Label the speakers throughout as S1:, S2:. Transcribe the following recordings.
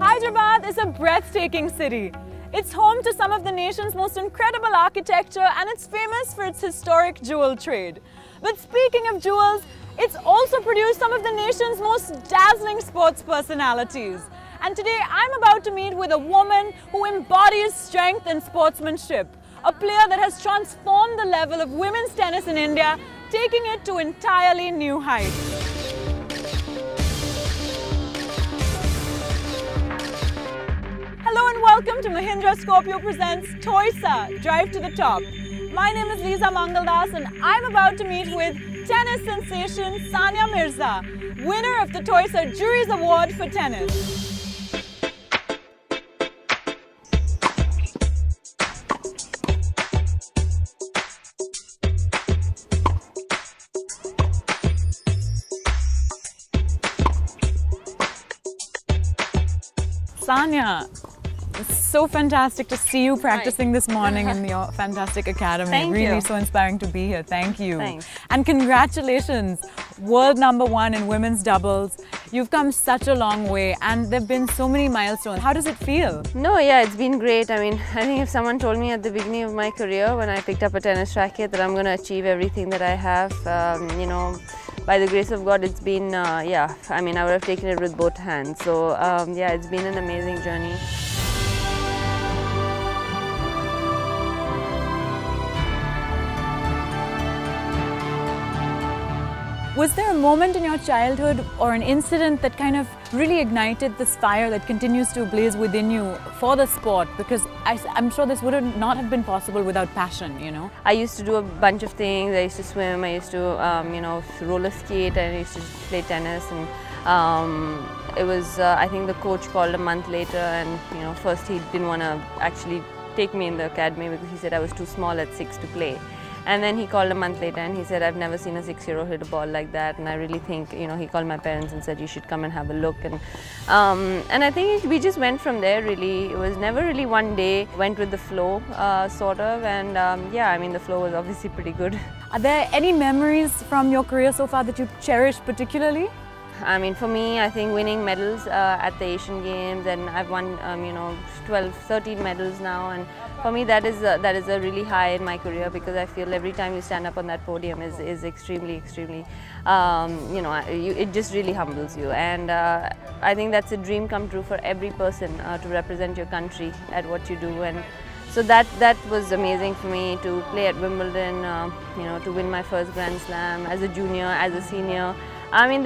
S1: Hyderabad is a breathtaking city. It's home to some of the nation's most incredible architecture and it's famous for its historic jewel trade. But speaking of jewels, it's also produced some of the nation's most dazzling sports personalities. And today I'm about to meet with a woman who embodies strength and sportsmanship, a player that has transformed the level of women's tennis in India, taking it to entirely new heights. Hello and welcome to Mahindra Scorpio presents TOISA, Drive to the Top. My name is Mirza and I'm about to meet with tennis sensation Sania Mirza, winner of the TOISA Jury's Award for Tennis. Sania, it's so fantastic to see you practicing this morning in your fantastic academy.
S2: Thank
S1: really
S2: you.
S1: So inspiring to be here. Thank you.
S2: Thanks.
S1: And congratulations, world #1 in women's doubles. You've come such a long way and there have been so many milestones. How does it feel?
S2: No, yeah, it's been great. I mean, I think if someone told me at the beginning of my career when I picked up a tennis racket that I'm going to achieve everything that I have, by the grace of God, it's been, I would have taken it with both hands. So, it's been an amazing journey.
S1: Was there a moment in your childhood or an incident that kind of really ignited this fire that continues to blaze within you for the sport? Because I'm sure this would not have been possible without passion, you know?
S2: I used to do a bunch of things. I used to swim, I used to, roller skate, and I used to play tennis. And it was, I think the coach called a month later and, first he didn't want to actually take me in the academy because he said I was too small at 6 to play. And then he called a month later and he said, I've never seen a 6-year-old hit a ball like that. And I really think, he called my parents and said, you should come and have a look. And I think we just went from there, really. It was never really one day, went with the flow, sort of. And the flow was obviously pretty good.
S1: Are there any memories from your career so far that you cherish particularly?
S2: I mean, for me, I think winning medals at the Asian Games, and I've won, 13 medals now. And for me, that is a really high in my career because I feel every time you stand up on that podium is extremely, it just really humbles you. And I think that's a dream come true for every person to represent your country at what you do. And so that was amazing for me to play at Wimbledon, to win my first Grand Slam as a junior, as a senior. I mean,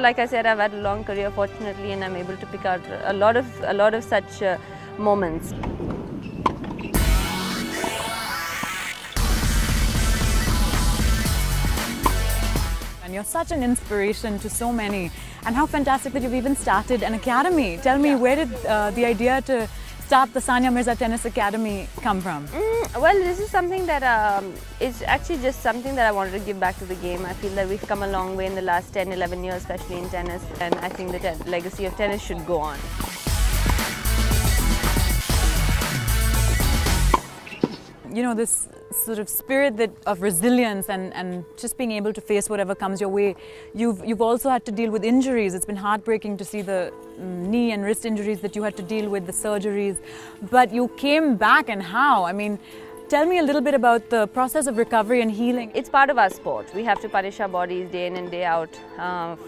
S2: like I said, I've had a long career, fortunately, and I'm able to pick out a lot of such moments.
S1: And you're such an inspiration to so many. And how fantastic that you've even started an academy. Tell me, where did the idea to start the Sania Mirza Tennis Academy come from?
S2: Well, this is something that is actually just something that I wanted to give back to the game. I feel that we've come a long way in the last 10, 11 years, especially in tennis, and I think the legacy of tennis should go on.
S1: This sort of spirit of resilience and just being able to face whatever comes your way. You've also had to deal with injuries. It's been heartbreaking to see the knee and wrist injuries that you had to deal with, the surgeries. But you came back, and how? I mean, tell me a little bit about the process of recovery and healing.
S2: It's part of our sport. We have to punish our bodies day in and day out. I've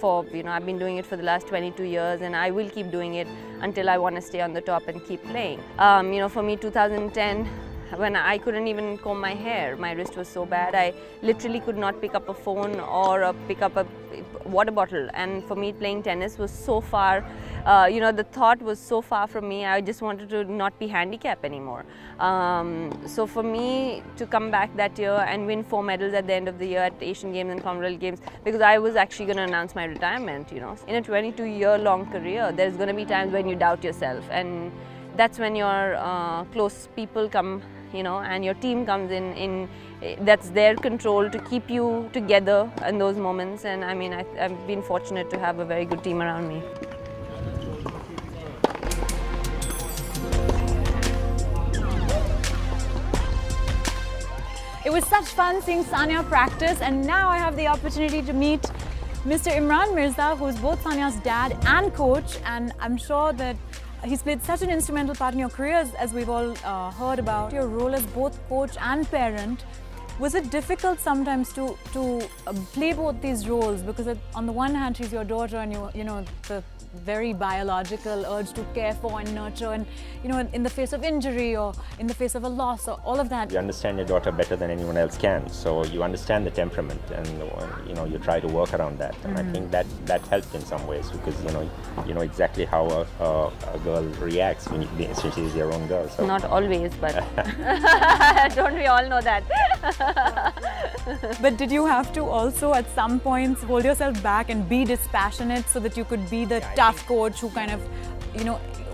S2: been doing it for the last 22 years and I will keep doing it until I want to stay on the top and keep playing. For me, 2010, when I couldn't even comb my hair, my wrist was so bad. I literally could not pick up a phone or pick up water bottle, and for me playing tennis was so far, the thought was so far from me. I just wanted to not be handicapped anymore. So for me to come back that year and win 4 medals at the end of the year at Asian Games and Commonwealth Games, because I was actually going to announce my retirement, In a 22-year-long career, there's going to be times when you doubt yourself, and that's when your close people come, and your team comes in that's their control to keep you together in those moments. And I mean, I've been fortunate to have a very good team around me.
S1: It was such fun seeing Sania practice, and now I have the opportunity to meet Mr. Imran Mirza, who's both Sania's dad and coach, and I'm sure that he's played such an instrumental part in your careers, as we've all heard about. Your role as both coach and parent, was it difficult sometimes to play both these roles? Because on the one hand, she's your daughter, and the very biological urge to care for and nurture, and in the face of injury or in the face of a loss or all of that.
S3: You understand your daughter better than anyone else can, so you understand the temperament, and you try to work around that. And I think that helped in some ways, because you know exactly how a girl reacts when she's your own girl. So.
S2: Not always, but don't we all know that?
S1: But did you have to also at some points hold yourself back and be dispassionate so that you could be the tough coach who kind of,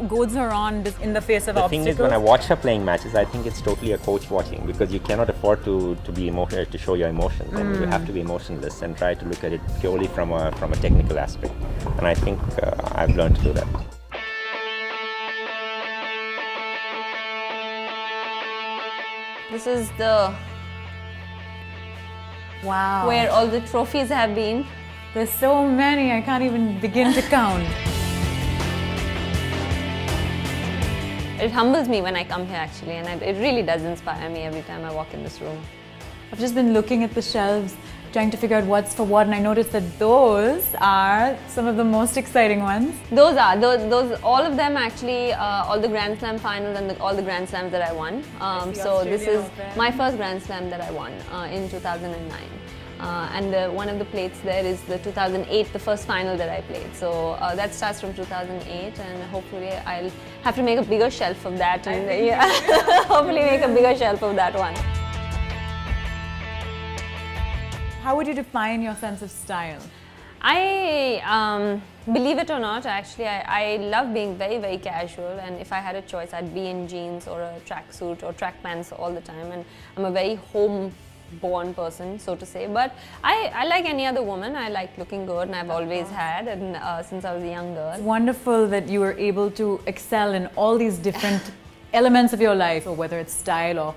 S1: goads her on in the face of obstacles?
S3: The thing is, when I watch her playing matches, I think it's totally a coach watching, because you cannot afford to be emotional, to show your emotions, and you have to be emotionless and try to look at it purely from a technical aspect. And I think I've learned to do that.
S2: This is the
S1: wow,
S2: where all the trophies have been.
S1: There's so many, I can't even begin to count.
S2: It humbles me when I come here, actually, and it really does inspire me every time I walk in this room.
S1: I've just been looking at the shelves, trying to figure out what's for what, and I noticed that those are some of the most exciting ones.
S2: Those all of them actually, all the Grand Slam finals and all the Grand Slams that I won. So this is my first Grand Slam that I won in 2009. And one of the plates there is the 2008, the first final that I played. So that starts from 2008, and hopefully I'll have to make a bigger shelf of that, and hopefully make a bigger shelf of that one.
S1: How would you define your sense of style?
S2: I, believe it or not, actually, I love being very, very casual, and if I had a choice, I'd be in jeans or a tracksuit or track pants all the time, and I'm a very home-born person, so to say. But I like any other woman. I like looking good, and I've always had, and since I was a young girl.
S1: It's wonderful that you were able to excel in all these different elements of your life, or whether it's style or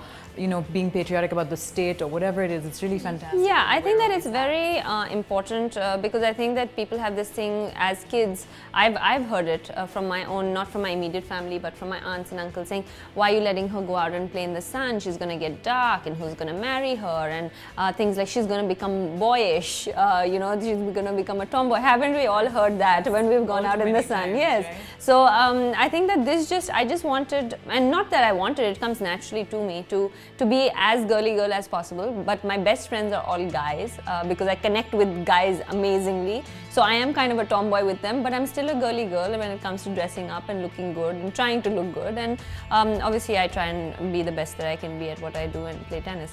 S1: being patriotic about the state or whatever it is. It's really fantastic.
S2: Yeah, I think that it's very important because I think that people have this thing as kids. I've heard it from my own, not from my immediate family, but from my aunts and uncles, saying, why are you letting her go out and play in the sun? She's going to get dark, and who's going to marry her? And things like she's going to become boyish, she's going to become a tomboy. Haven't we all heard that when we've gone out in the sun? Yes. Right? So I think that I just wanted, and not that I wanted, it comes naturally to me to be as girly girl as possible. But my best friends are all guys because I connect with guys amazingly. So I am kind of a tomboy with them, but I'm still a girly girl when it comes to dressing up and looking good and trying to look good. And obviously I try and be the best that I can be at what I do and play tennis.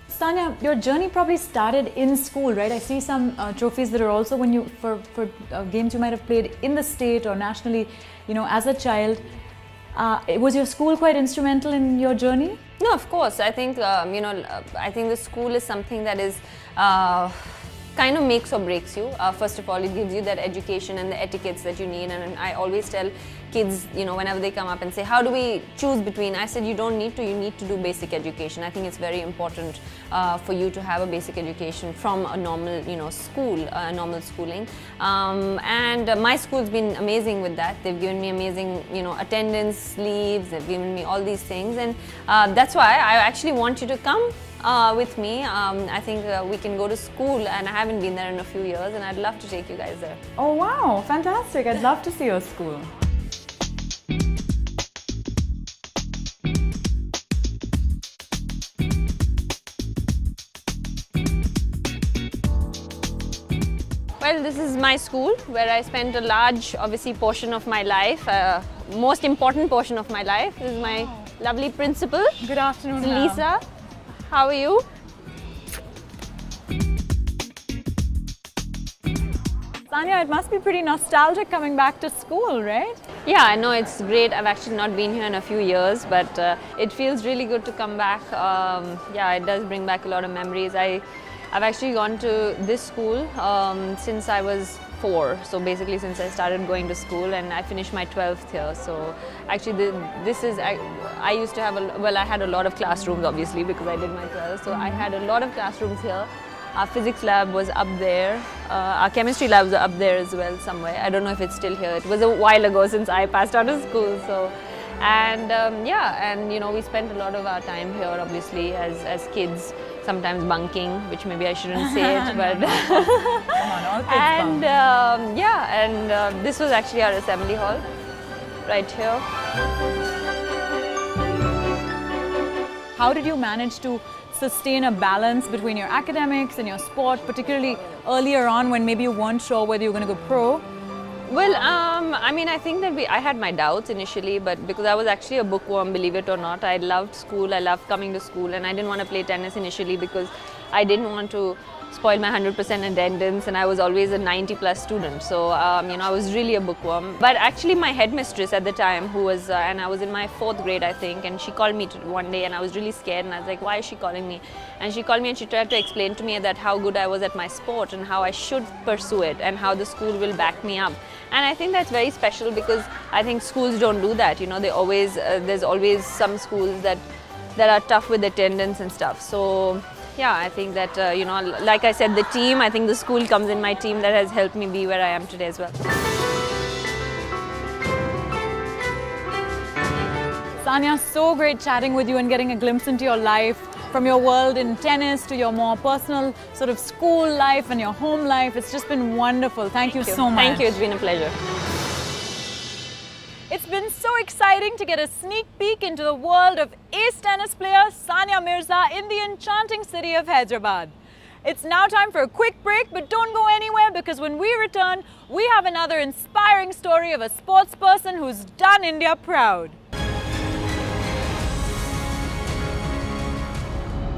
S1: Sania, your journey probably started in school, right? I see some trophies that are also when you for games you might have played in the state or nationally, as a child. Was your school quite instrumental in your journey?
S2: No, of course. I think I think the school is something that is kind of makes or breaks you. First of all, it gives you that education and the etiquettes that you need. And I always tell kids, whenever they come up and say, how do we choose between? I said, you don't need to. You need to do basic education. I think it's very important for you to have a basic education from a normal, school, normal schooling. And my school's been amazing with that. They've given me amazing, attendance leaves. They've given me all these things, and that's why I actually want you to come with me. I think we can go to school, and I haven't been there in a few years, and I'd love to take you guys there.
S1: Oh wow, fantastic. I'd love to see your school.
S2: Well, Well, this is my school where I spent a large, obviously, portion of my life, most important portion of my life. This is my lovely principal.
S1: Good afternoon,
S2: Lisa. How are you?
S1: Sania, it must be pretty nostalgic coming back to school, right?
S2: Yeah, I know it's great. I've actually not been here in a few years, but it feels really good to come back. Yeah, it does bring back a lot of memories. I've actually gone to this school since I was 4. So basically since I started going to school, and I finished my 12th here. So actually this is, I used to have, I had a lot of classrooms obviously because I did my 12th. So I had a lot of classrooms here. Our physics lab was up there. Our chemistry labs are up there as well somewhere. I don't know if it's still here. It was a while ago since I passed out of school. So, and yeah, and you know, we spent a lot of our time here obviously as kids, sometimes bunking, which maybe I shouldn't say it, but
S1: Come on, all kids
S2: and
S1: bunk.
S2: yeah, and this was actually our assembly hall right here.
S1: How did you manage to sustain a balance between your academics and your sport, particularly earlier on when maybe you weren't sure whether you were going to go pro?
S2: Well, I mean, I think that I had my doubts initially, but because I was actually a bookworm, believe it or not, I loved school, I loved coming to school, and I didn't want to play tennis initially because I didn't want to spoil my 100% attendance, and I was always a 90+ student. So, you know, I was really a bookworm. But actually my headmistress at the time, who was, and I was in my 4th grade, I think, and she called me one day and I was really scared and I was like, why is she calling me? And she called me and she tried to explain to me that how good I was at my sport and how I should pursue it and how the school will back me up. And I think that's very special because I think schools don't do that. You know, they always, there's always some schools that are tough with attendance and stuff. So, yeah, I think that, you know, like I said, the team, I think the school comes in my team that has helped me be where I am today as well.
S1: Sania, so great chatting with you and getting a glimpse into your life, from your world in tennis to your more personal sort of school life and your home life. It's just been wonderful. Thank you so much.
S2: Thank you, it's been a pleasure.
S1: It's been so exciting to get a sneak peek into the world of ace tennis player Sania Mirza in the enchanting city of Hyderabad. It's now time for a quick break, but don't go anywhere because when we return, we have another inspiring story of a sports person who's done India proud.